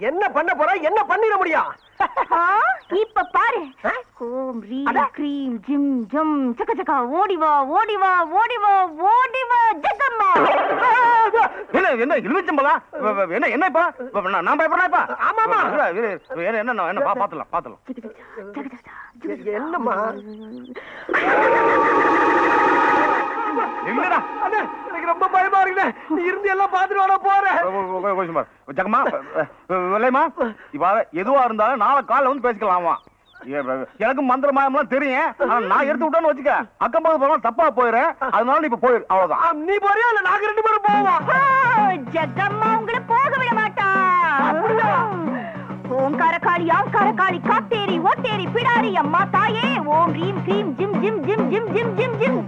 என்ன பண்ண போற? என்ன பண்ணிட முடியும்? இப்ப பாரு. ஓம் ரீம் க்ரீம் ஜிம் ஜம் சக்க சக்க ஓடிவா ஓடிவா ஓடிவா ஓடிவா ஜகம்மா. என்ன இழுச்சம்பளா? என்ன என்ன இப்ப நான் பயப்படுறேன் இப்ப? ஆமா ஆமா. என்ன பாத்துலாம். என்னம்மா? இல்லடா எனக்கு ரொம்ப பயமா இருக்குடா. நீ இருந்து எல்லாம் பாத்துட்டு வாடா போறேன். ஜகமா விலைமா இப்ப எதுவா இருந்தாலும் நாளை காலைல வந்து பேசிக்கலாமா? எனக்கு மந்திர மாயம்லாம் தெரியும். நான் எடுத்து விட்டேன்னு வச்சுக்க அக்கம் போது போகலாம் தப்பா போயிடுறேன். அதனால நீ இப்ப போயிரு. அவ்வளவுதான். நீ போறியா இல்ல நாங்க 2 பேரும் போவோம்? ஜகம்மா உங்களை போக விட மாட்டா. ஓங்காரகாளி ஆங்காரகாளி காத்தேரி ஓட்டேரி பிடாரி அம்மா தாயே ஓம் ரீம் க்ரீம் ஜிம் ஜிம் ஜிம் ஜிம் ஜிம் ஜிம் ஜிம்